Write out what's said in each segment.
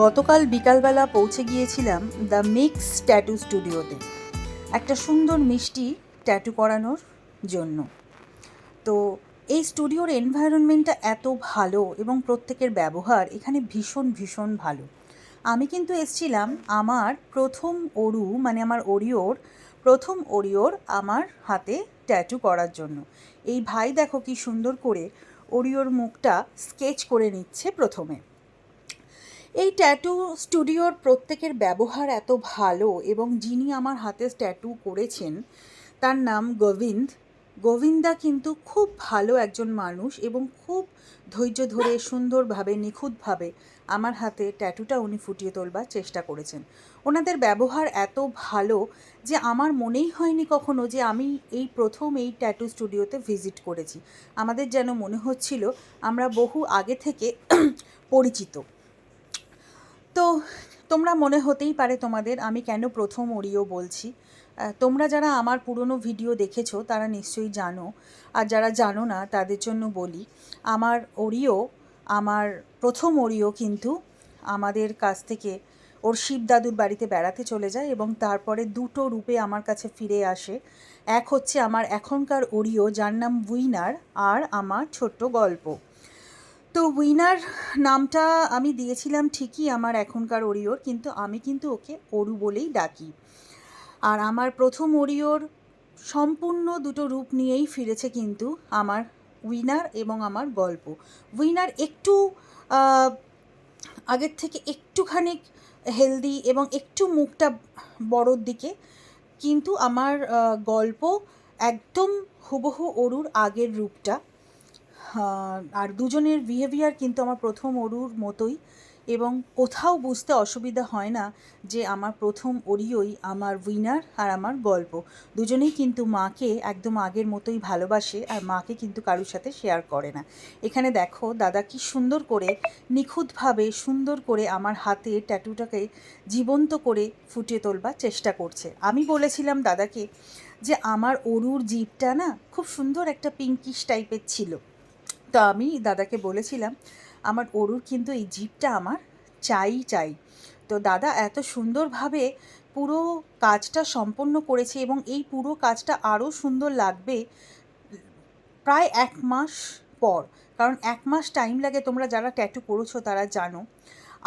গতকাল বিকালবেলা পৌঁছে গিয়েছিলাম দ্য মিক্স ট্যাটু স্টুডিওতে একটা সুন্দর মিষ্টি ট্যাটু করানোর জন্য। তো এই স্টুডিওর এনভায়রনমেন্টটা এত ভালো এবং প্রত্যেকের ব্যবহার এখানে ভীষণ ভীষণ ভালো। আমি কিন্তু এসছিলাম আমার প্রথম ওরু মানে আমার ওরিওর প্রথম ওরিওর আমার হাতে ট্যাটু করার জন্য। এই ভাই দেখো কি সুন্দর করে ওরিওর মুখটা স্কেচ করে নিচ্ছে প্রথমে। এই ট্যাটু স্টুডিওর প্রত্যেকের ব্যবহার এত ভালো এবং যিনি আমার হাতে ট্যাটু করেছেন তার নাম গোবিন্দা কিন্তু খুব ভালো একজন মানুষ এবং খুব ধৈর্য ধরে সুন্দরভাবে নিখুঁতভাবে আমার হাতে ট্যাটুটা উনি ফুটিয়ে তোলবার চেষ্টা করেছেন। ওনাদের ব্যবহার এত ভালো যে আমার মনেই হয়নি কখনো যে আমি এই প্রথম এই ট্যাটু স্টুডিওতে ভিজিট করেছি। আমাদের যেন মনে হচ্ছিল আমরা বহু আগে থেকে পরিচিত। তো তোমরা মনে হতেই পারে তোমাদের আমি কেন প্রথম ওরিও বলছি। তোমরা যারা আমার পুরনো ভিডিও দেখেছো তারা নিশ্চয়ই জানো, আর যারা জানো না তাদের জন্য বলি। আমার ওরিও, আমার প্রথম ওরিও কিন্তু আমাদের কাছ থেকে ওর শিবদাদুর বাড়িতে বেড়াতে চলে যায় এবং তারপরে দুটো রূপে আমার কাছে ফিরে আসে। এক হচ্ছে আমার এখনকার ওরিও যার নাম উইনার, আর আমার ছোট্ট গল্প। তো উইনার নামটা আমি দিয়েছিলাম ঠিকই আমার এখনকার ওরিওর, কিন্তু আমি কিন্তু ওকে ওরু বলেই ডাকি। আর আমার প্রথম ওরিওর সম্পূর্ণ দুটো রূপ নিয়েই ফিরেছে কিন্তু আমার উইনার এবং আমার গল্প। উইনার একটু আগের থেকে একটুখানি হেলদি এবং একটু মুখটা বড়োর দিকে, কিন্তু আমার গল্প একদম হুবহু ওরুর আগের রূপটা। আর দুজনের বিহেভিয়ার কিন্তু আমার প্রথম ওরুর মতোই এবং কোথাও বুঝতে অসুবিধা হয় না যে আমার প্রথম ওরিওই আমার উইনার আর আমার গল্প। দুজনেই কিন্তু মাকে একদম আগের মতোই ভালোবাসে আর মাকে কিন্তু কারোর সাথে শেয়ার করে না। এখানে দেখো দাদা কি সুন্দর করে নিখুঁতভাবে সুন্দর করে আমার হাতে ট্যাটুটাকে জীবন্ত করে ফুটিয়ে তোলবার চেষ্টা করছে। আমি বলেছিলাম দাদাকে যে আমার ওরুর জিভটা না খুব সুন্দর একটা পিঙ্কিশ টাইপের ছিল। তো আমি দাদাকে বলেছিলাম আমার ওরুর কিন্তু এই জিভটা আমার চাই। তো দাদা এত সুন্দরভাবে পুরো কাজটা সম্পন্ন করেছে এবং এই পুরো কাজটা আরও সুন্দর লাগবে প্রায় 1 মাস পর, কারণ 1 মাস টাইম লাগে। তোমরা যারা ট্যাটু করেছো তারা জানো।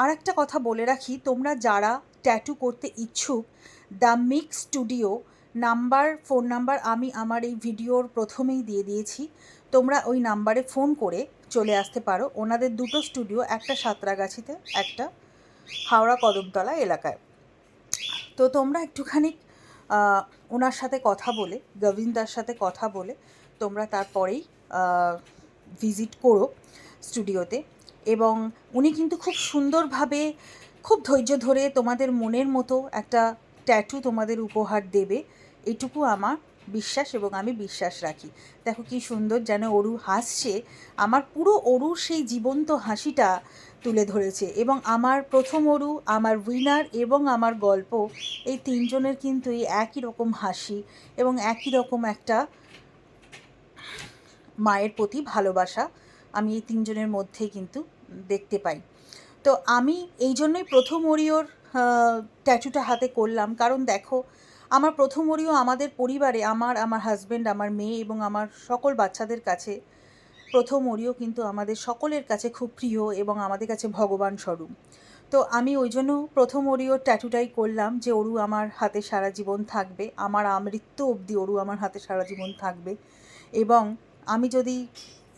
আর একটা কথা বলে রাখি, তোমরা যারা ট্যাটু করতে ইচ্ছুক, the mix studio phone number আমি আমার এই ভিডিওর প্রথমেই দিয়ে দিয়েছি। তোমরা ওই নাম্বারে ফোন করে চলে আসতে পারো। ওনাদের দুটো স্টুডিও, একটা সাঁতরাগাছিতে, একটা হাওড়া কদমতলা এলাকায়। তো তোমরা একটুখানি ওনার সাথে কথা বলে, গোবিন্দার সাথে কথা বলে তোমরা তারপরেই ভিজিট করো স্টুডিওতে। এবং উনি কিন্তু খুব সুন্দরভাবে খুব ধৈর্য ধরে তোমাদের মনের মতো একটা ট্যাটু তোমাদের উপহার দেবে, এটুকু আমার বিশ্বাস এবং আমি বিশ্বাস রাখি। দেখো কি সুন্দর যেন ওরু হাসছে, আমার পুরো ওরুর সেই জীবন্ত হাসিটা তুলে ধরেছে। এবং আমার প্রথম ওরু, আমার উইনার এবং আমার গল্প, এই তিনজনের কিন্তু এই একই রকম হাসি এবং একই রকম একটা মায়ের প্রতি ভালোবাসা আমি এই তিনজনের মধ্যেই কিন্তু দেখতে পাই। তো আমি এই জন্যই প্রথম ওরিওর ট্যাটুটা হাতে করলাম, কারণ দেখো আমার প্রথম ওরিও আমাদের পরিবারে, আমার হাজব্যান্ড, আমার মেয়ে এবং আমার সকল বাচ্চাদের কাছে প্রথম ওরিও কিন্তু আমাদের সকলের কাছে খুব প্রিয় এবং আমাদের কাছে ভগবান স্বরূপ। তো আমি ওই জন্য প্রথম ওরিওর ট্যাটুটাই করলাম যে ওরু আমার হাতে সারা জীবন থাকবে, আমার আমৃত্যু অবধি ওরু আমার হাতে সারা জীবন থাকবে। এবং আমি যদি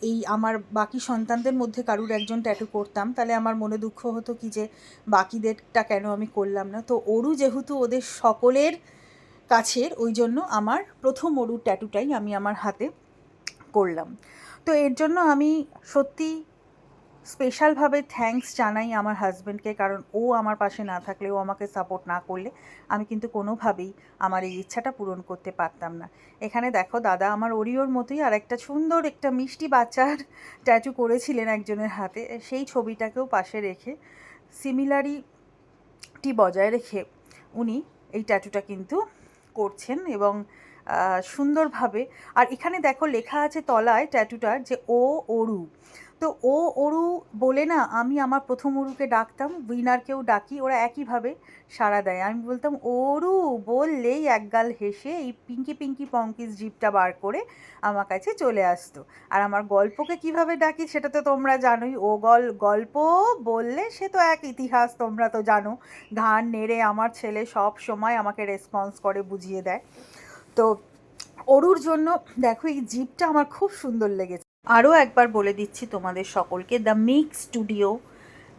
এই আমার বাকি সন্তানদের মধ্যে কারুর একজন ট্যাটু করতাম তাহলে আমার মনে দুঃখ হতো কি যে বাকিদেরটা কেন আমি করলাম না। তো ওরু যেহেতু ওদের সকলের কাছের, ওই জন্য আমার প্রথম ওরুর ট্যাটুটাই আমি আমার হাতে করলাম। তো এর জন্য আমি সত্যি স্পেশালভাবে থ্যাঙ্কস জানাই আমার হাজব্যান্ডকে, কারণ ও আমার পাশে না থাকলে, ও আমাকে সাপোর্ট না করলে আমি কিন্তু কোনোভাবেই আমার এই ইচ্ছাটা পূরণ করতে পারতাম না। এখানে দেখো দাদা আমার ওরিওর মতোই আর একটা সুন্দর একটা মিষ্টি বাচ্চার ট্যাটু করেছিলেন একজনের হাতে, সেই ছবিটাকেও পাশে রেখে সিমিলারিটি বজায় রেখে উনি এই ট্যাটুটা কিন্তু করছেন। এবং সুন্দরভাবে। আর এখানে দেখো লেখা আছে তলায় ট্যাটুটার যে ও অরু। তো ও অরু বলে না আমি আমার প্রথম অরুকে ডাকতাম, উইনারকেও ডাকি, ওরা একইভাবে সাড়া দেয়। আমি বলতাম অরু বললেই একগাল হেসে এই পিঙ্কি পিঙ্কি পঙ্কিস জিভটা বার করে আমার কাছে চলে আসতো। আর আমার গল্পকে কিভাবে ডাকি সেটা তো তোমরা জানোই, ও গল্প বললে সে তো এক ইতিহাস, তোমরা তো জানো। ঘাড় নেড়ে আমার ছেলে সব সময় আমাকে রেসপন্স করে, বুঝিয়ে দেয়। তো অরুর জন্য দেখো এই জিপটা আমার খুব সুন্দর লেগেছে। আরও একবার বলে দিচ্ছি তোমাদের সকলকে, দ্য মিক্স স্টুডিও,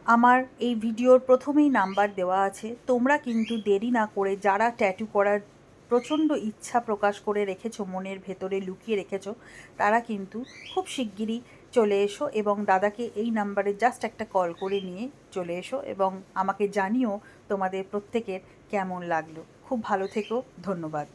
আমার এই ভিডিওর প্রথমেই নাম্বার দেওয়া আছে। তোমরা কিন্তু দেরি না করে, যারা ট্যাটু করার প্রচণ্ড ইচ্ছা প্রকাশ করে রেখেছো, মনের ভেতরে লুকিয়ে রেখেছো, তারা কিন্তু খুব শিগগিরই চলে এসো এবং দাদাকে এই নাম্বারে জাস্ট একটা কল করে নিয়ে চলে এসো এবং আমাকে জানিও তোমাদের প্রত্যেকের কেমন লাগলো। খুব ভালো থেকো, ধন্যবাদ।